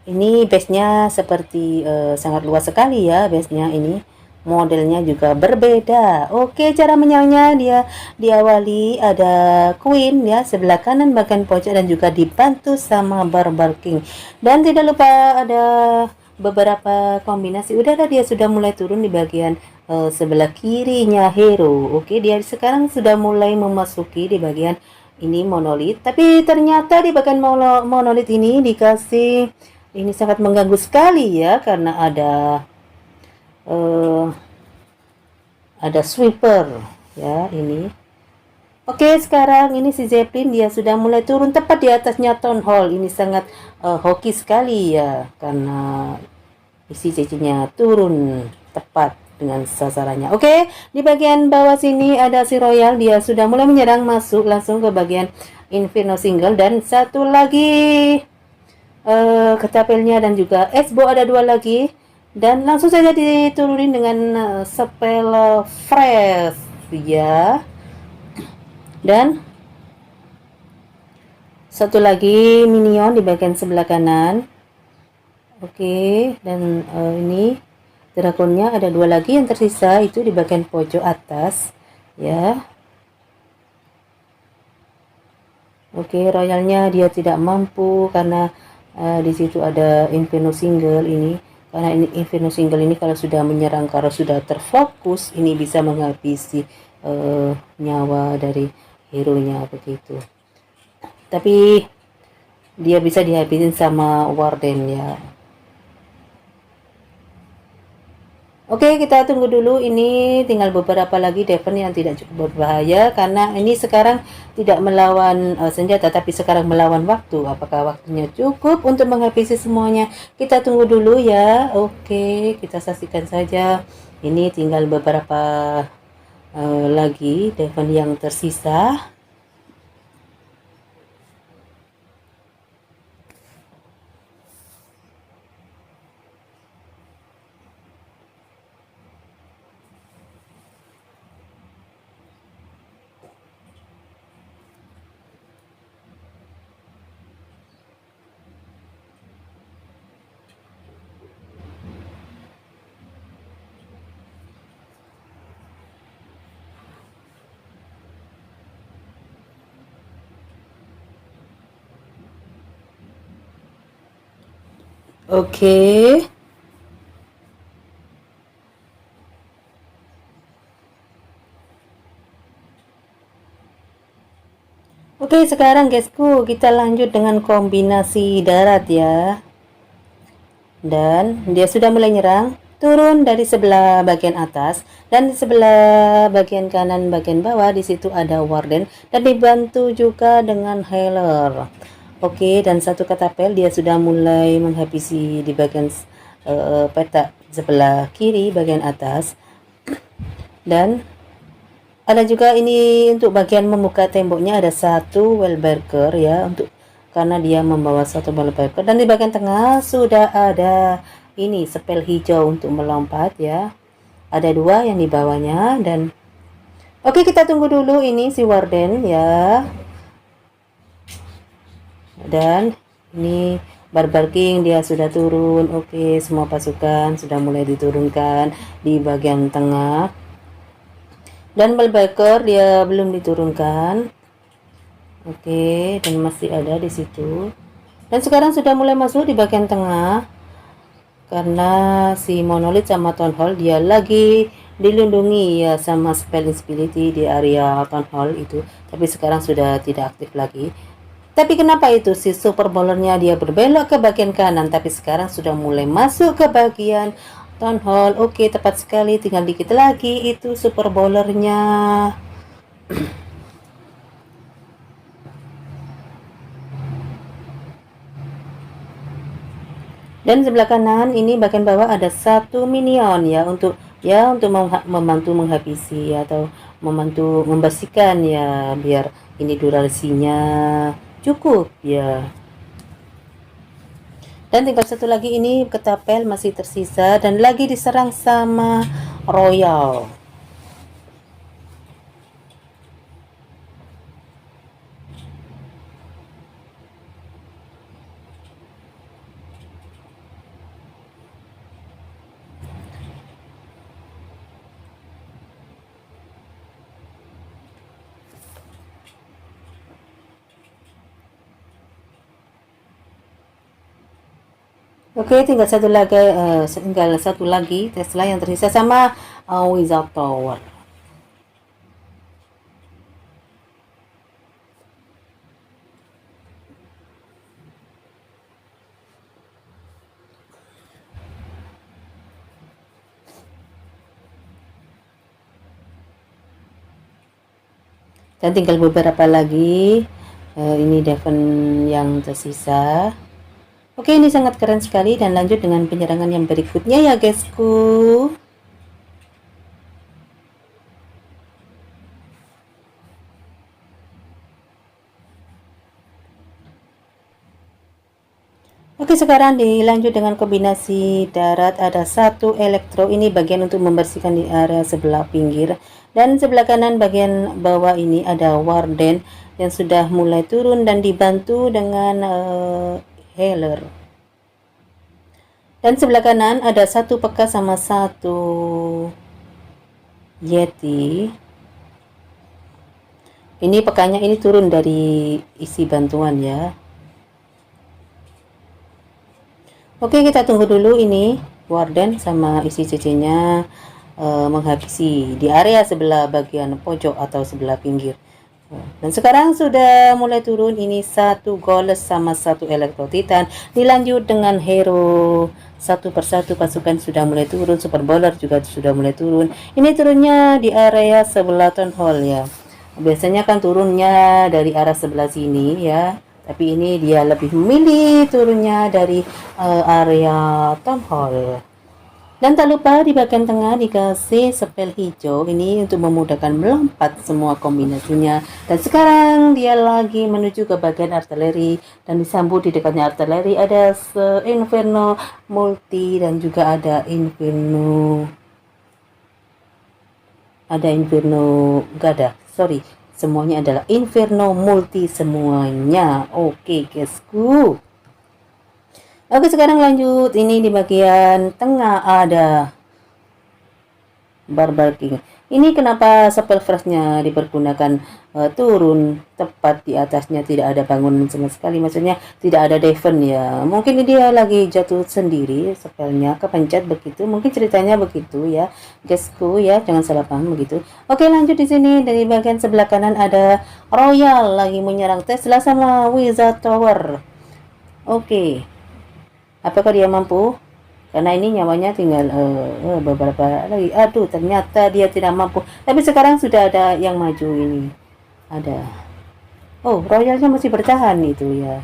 Ini base-nya seperti sangat luas sekali ya base-nya ini. Modelnya juga berbeda. Oke, cara menyerangnya dia diawali ada Queen ya sebelah kanan bagian pojok, dan juga dibantu sama Barbar King. Dan tidak lupa ada beberapa kombinasi udara dia sudah mulai turun di bagian sebelah kirinya hero. Oke, dia sekarang sudah mulai memasuki di bagian ini monolit, tapi ternyata di bagian monolit ini dikasih ini sangat mengganggu sekali ya, karena ada sweeper ya ini. Oke, sekarang ini si Zeppelin dia sudah mulai turun tepat di atasnya Town Hall. Ini sangat hoki sekali ya, karena isi CC-nya turun tepat dengan sasarannya. Oke, di bagian bawah sini ada si Royal, dia sudah mulai menyerang, masuk langsung ke bagian Inferno Single, dan satu lagi ketapelnya, dan juga Esbo ada 2 lagi, dan langsung saja diturunin dengan spell Fresh ya. Dan satu lagi minion di bagian sebelah kanan. Oke, dan ini dragonnya ada 2 lagi yang tersisa itu di bagian pojok atas ya. Oke, Royalnya dia tidak mampu karena di situ ada Inferno Single ini. Karena Inferno Single ini kalau sudah menyerang, kalau sudah terfokus, ini bisa menghabisi nyawa dari hero-nya begitu. Tapi dia bisa dihabisin sama Warden ya. Oke, kita tunggu dulu. Ini tinggal beberapa lagi Devon yang tidak cukup berbahaya karena ini sekarang tidak melawan senjata, tapi sekarang melawan waktu. Apakah waktunya cukup untuk menghabisi semuanya? Kita tunggu dulu ya. Oke, kita saksikan saja. Ini tinggal beberapa lagi Devon yang tersisa. Oke. Oke, sekarang guysku, kita lanjut dengan kombinasi darat ya. Dan dia sudah mulai nyerang. Turun dari sebelah bagian atas dan di sebelah bagian kanan bagian bawah di situ ada Warden dan dibantu juga dengan Healer. Oke, dan satu katapel dia sudah mulai menghabisi di bagian petak sebelah kiri bagian atas. Dan ada juga ini untuk bagian membuka temboknya ada satu wallbreaker ya, untuk karena dia membawa satu wallbreaker. Dan di bagian tengah sudah ada ini spell hijau untuk melompat ya, ada dua yang dibawanya. Dan oke, kita tunggu dulu ini si Warden ya. Dan ini Barbar King dia sudah turun. Oke, semua pasukan sudah mulai diturunkan di bagian tengah. Dan Wallbreaker dia belum diturunkan. Oke, dan masih ada di situ. Dan sekarang sudah mulai masuk di bagian tengah. Karena si Monolith sama Town Hall dia lagi dilindungi ya sama spell Inspirity di area Town Hall itu. Tapi sekarang sudah tidak aktif lagi. Tapi kenapa itu si Super Bowlernya dia berbelok ke bagian kanan, tapi sekarang sudah mulai masuk ke bagian Town Hall. Oke, tepat sekali, tinggal dikit lagi itu Super Bowlernya. Dan sebelah kanan ini bagian bawah ada satu minion ya, untuk membantu menghabisi atau membantu membersihkan ya, biar ini durasinya cukup ya. Dan tinggal satu lagi ini ketapel masih tersisa dan lagi diserang sama Royal. Oke, tinggal satu lagi Tesla yang tersisa sama Wizard Tower. Dan tinggal beberapa lagi ini Devon yang tersisa. Oke, ini sangat keren sekali. Dan lanjut dengan penyerangan yang berikutnya ya guysku. Oke, sekarang dilanjut dengan kombinasi darat. Ada satu elektro, ini bagian untuk membersihkan di area sebelah pinggir. Dan sebelah kanan bagian bawah ini ada Warden yang sudah mulai turun dan dibantu dengan Healer. Dan sebelah kanan ada satu peka sama satu Yeti. Ini pekanya ini turun dari isi bantuan ya. Oke, kita tunggu dulu ini Warden sama isi CC-nya menghabisi di area sebelah bagian pojok atau sebelah pinggir. Dan sekarang sudah mulai turun ini satu Goles sama satu Elektro Titan. Dilanjut dengan hero satu persatu pasukan sudah mulai turun. Super Bowler juga sudah mulai turun. Ini turunnya di area sebelah Town Hall ya. Biasanya kan turunnya dari arah sebelah sini ya. Tapi ini dia lebih memilih turunnya dari area Town Hall. Dan tak lupa di bagian tengah dikasih spell hijau ini untuk memudahkan melompat semua kombinasinya. Dan sekarang dia lagi menuju ke bagian artileri dan disambut di dekatnya artileri ada Inferno multi dan juga ada Inferno gada. Sorry, semuanya adalah Inferno multi semuanya. Oke, guysku. Oke, sekarang lanjut. Ini di bagian tengah ada Barbar King. Ini kenapa spell freshnya dipergunakan turun tepat di atasnya, tidak ada bangunan sama sekali. Maksudnya tidak ada defense ya. Mungkin dia lagi jatuh sendiri spellnya, kepencet begitu. Mungkin ceritanya begitu ya, guysku ya. Jangan salah paham begitu. Oke, lanjut di sini dari bagian sebelah kanan ada Royal lagi menyerang Tesla sama Wizard Tower. Oke. Apakah dia mampu? Karena ini nyawanya tinggal beberapa lagi. Aduh, ternyata dia tidak mampu. Tapi sekarang sudah ada yang maju ini. Ada. Oh, Royalnya masih bertahan itu ya.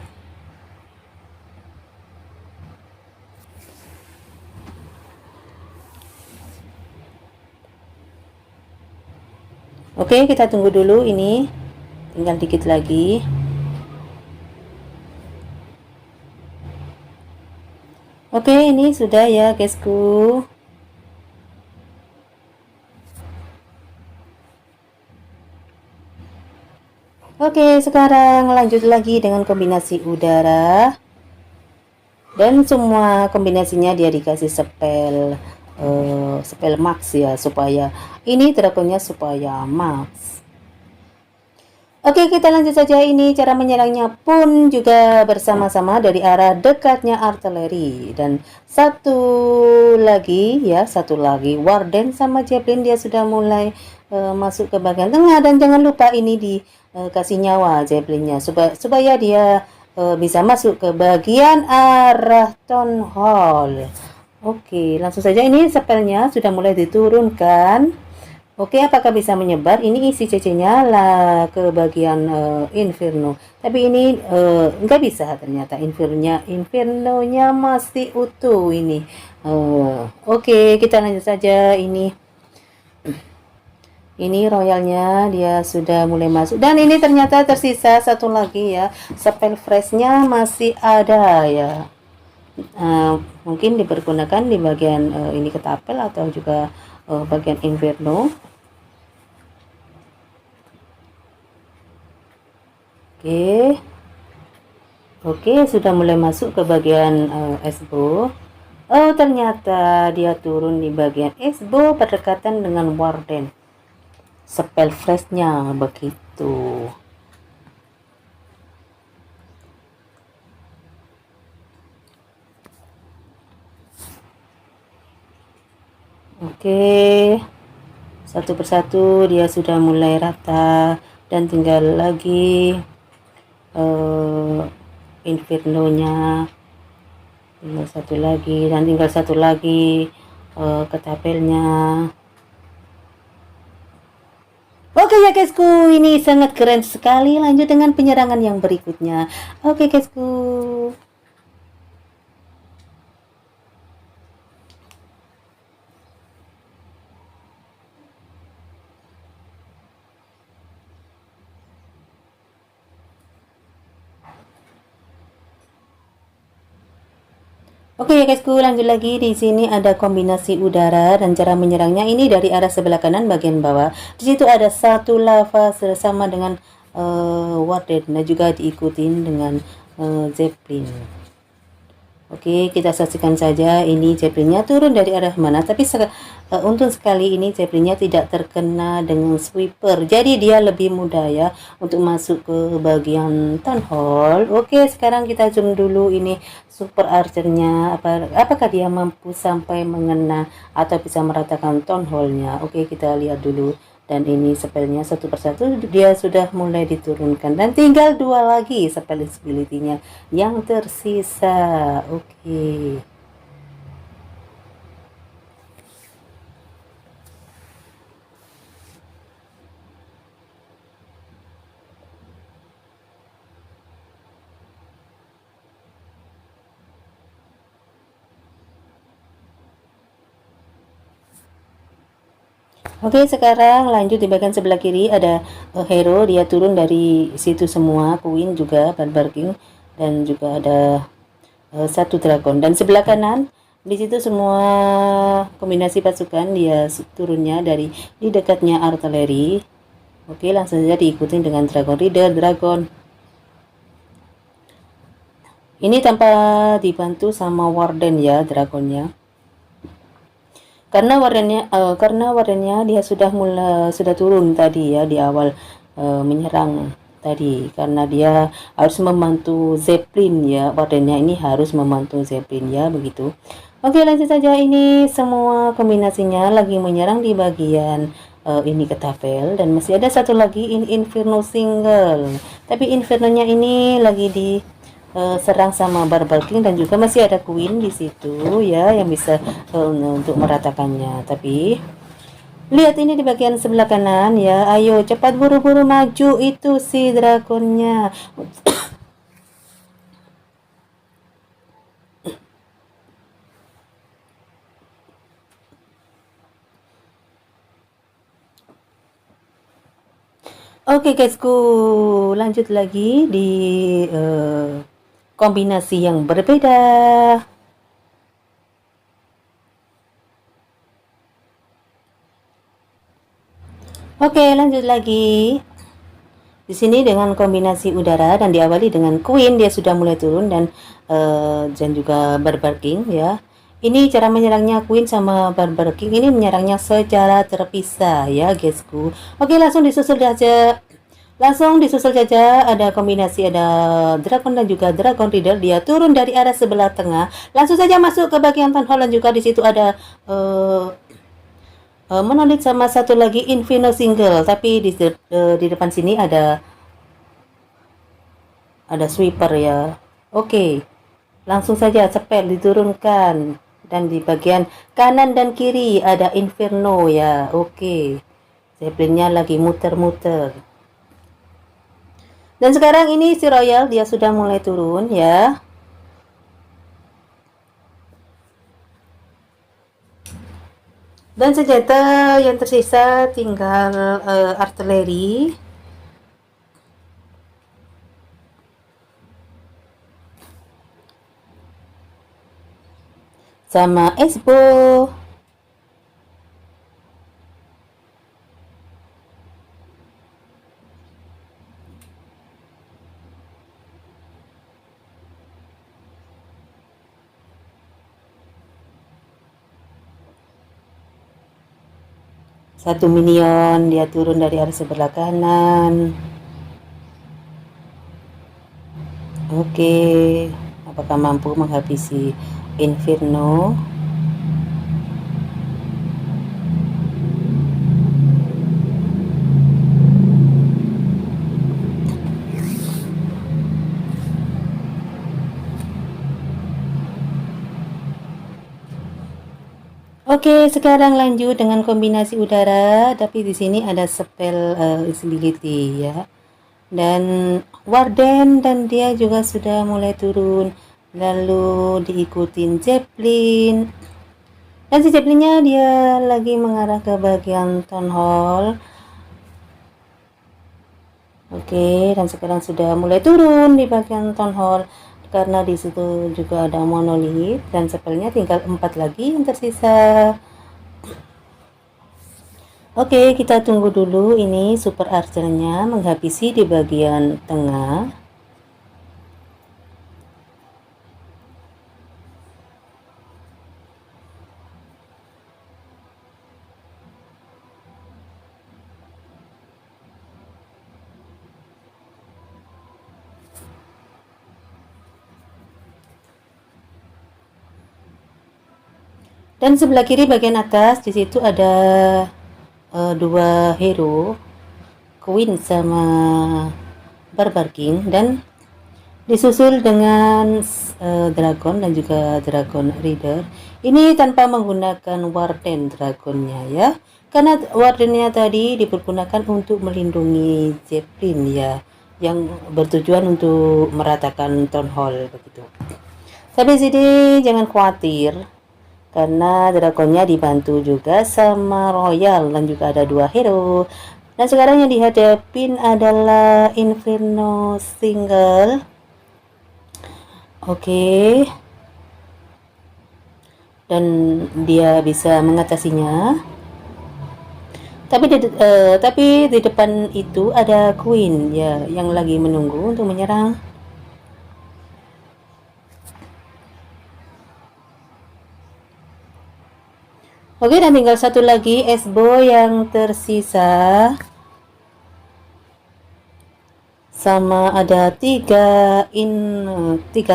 Oke, kita tunggu dulu ini. Tinggal dikit lagi. Oke, ini sudah ya, guysku. Oke, sekarang lanjut lagi dengan kombinasi udara. Dan semua kombinasinya dia dikasih spell max ya, supaya ini dragonnya supaya max. Oke, kita lanjut saja. Ini cara menyerangnya pun juga bersama-sama dari arah dekatnya artileri. Dan satu lagi Warden sama Javelin dia sudah mulai masuk ke bagian tengah. Dan jangan lupa ini dikasih nyawa Javelinnya supaya dia bisa masuk ke bagian arah Town Hall. Oke, langsung saja ini spellnya sudah mulai diturunkan. Oke, apakah bisa menyebar? Ini isi CC-nya lah ke bagian Inferno. Tapi ini nggak bisa ternyata Inferno-nya masih utuh ini. Oke, kita lanjut saja ini. Ini Royalnya dia sudah mulai masuk dan ini ternyata tersisa satu lagi ya. Spell fresh-nya masih ada ya. Mungkin dipergunakan di bagian ini ketapel atau juga bagian Inferno. Oke, sudah mulai masuk ke bagian Esbo. Oh, ternyata dia turun di bagian Esbo berdekatan dengan Warden. Spell freshnya begitu. Oke, satu persatu dia sudah mulai rata dan tinggal lagi Inferno-nya, tinggal satu lagi dan tinggal satu lagi ketapelnya. Oke ya guysku, ini sangat keren sekali. Lanjut dengan penyerangan yang berikutnya. Oke guysku. Oke ya guysku, lanjut lagi. Di sini ada kombinasi udara dan cara menyerangnya ini dari arah sebelah kanan bagian bawah. Di situ ada satu lava bersama dengan Warden dan juga diikutin dengan Zeppelin. Oke, kita saksikan saja ini Zeppelinnya turun dari arah mana. Tapi untung sekali ini Zeppelinnya tidak terkena dengan sweeper. Jadi dia lebih mudah ya untuk masuk ke bagian Town Hall. Oke, sekarang kita zoom dulu ini super archernya. Apakah dia mampu sampai mengena atau bisa meratakan Town Hall-nya. Oke, kita lihat dulu Dan ini spellnya satu persatu dia sudah mulai diturunkan, dan tinggal 2 lagi spell ability-nya yang tersisa. Oke. Oke, sekarang lanjut di bagian sebelah kiri ada hero, dia turun dari situ semua, queen juga, barbar king, dan juga ada satu dragon. Dan sebelah kanan di situ semua kombinasi pasukan, dia turunnya dari di dekatnya artileri. Oke, langsung saja diikuti dengan dragon reader, dragon. Ini tanpa dibantu sama warden ya, dragonnya. Karena wardennya dia sudah turun tadi ya di awal menyerang tadi, karena dia harus membantu Zeppelin ya, wardennya ini harus membantu Zeppelin ya, begitu. Oke, lanjut saja. Ini semua kombinasinya lagi menyerang di bagian ini ketapel, dan masih ada satu lagi Inferno single, tapi Infernonya ini lagi di serang sama Barbar King, dan juga masih ada Queen di situ ya yang bisa untuk meratakannya. Tapi lihat ini di bagian sebelah kanan ya, ayo cepat buru-buru maju itu si dragonnya. Oke guysku, lanjut lagi di kombinasi yang berbeda. Oke, lanjut lagi. Di sini dengan kombinasi udara dan diawali dengan Queen, dia sudah mulai turun, dan juga Barbar King ya. Ini cara menyerangnya Queen sama Barbar King ini menyerangnya secara terpisah ya guysku. Oke, langsung disusul saja ada kombinasi, ada Dragon dan juga Dragon Reader, dia turun dari arah sebelah tengah. Langsung saja masuk ke bagian Town Hall, dan juga di situ ada Monolith sama satu lagi Inferno single, tapi di depan sini ada sweeper ya. Oke, langsung saja spell diturunkan, dan di bagian kanan dan kiri ada Inferno ya. Oke, Zeppelinnya lagi muter-muter. Dan sekarang ini si Royal dia sudah mulai turun ya. Dan senjata yang tersisa tinggal artileri sama Esbo. Satu minion dia turun dari arah sebelah kanan. Oke, apakah mampu menghabisi Inferno? Oke, sekarang lanjut dengan kombinasi udara, tapi di sini ada spell invisibility ya. Dan Warden, dan dia juga sudah mulai turun. Lalu diikutin Zeppelin. Dan si Zeppelinnya dia lagi mengarah ke bagian Town Hall. Oke, dan sekarang sudah mulai turun di bagian Town Hall, karena di situ juga ada monolith, dan spellnya tinggal 4 lagi yang tersisa. Oke, kita tunggu dulu ini super archernya menghabisi di bagian tengah. Dan sebelah kiri bagian atas di situ ada dua hero, Queen sama Barbar King, dan disusul dengan Dragon dan juga Dragon Rider. Ini tanpa menggunakan Warden Dragonnya ya, karena Wardennya tadi dipergunakan untuk melindungi Zeppelin ya, yang bertujuan untuk meratakan Town Hall begitu. Tapi sini jangan khawatir, karena dragonnya dibantu juga sama Royal dan juga ada dua hero. Dan sekarang yang dihadapin adalah Inferno Single. Oke. Dan dia bisa mengatasinya. Tapi di depan itu ada Queen ya, yang lagi menunggu untuk menyerang. Oke, dan tinggal satu lagi Esbo yang tersisa. Sama ada tiga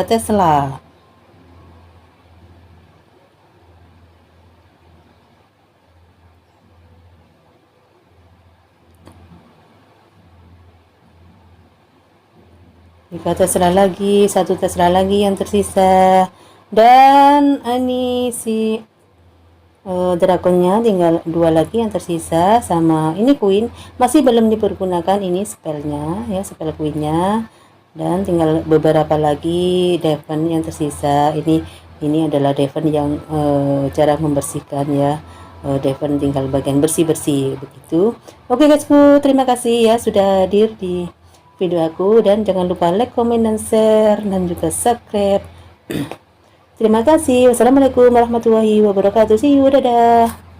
Tesla. Satu Tesla lagi yang tersisa. Dan ini si dragonnya tinggal dua lagi yang tersisa, sama ini Queen masih belum dipergunakan ini spellnya ya, spell Queennya, dan tinggal beberapa lagi Devon yang tersisa. Ini adalah Devon yang cara membersihkan ya, Devon tinggal bagian bersih begitu. Oke guysku, terima kasih ya sudah hadir di video aku, dan jangan lupa like, comment, dan share, dan juga subscribe. Terima kasih. Wassalamualaikum warahmatullahi wabarakatuh. See you. Dadah.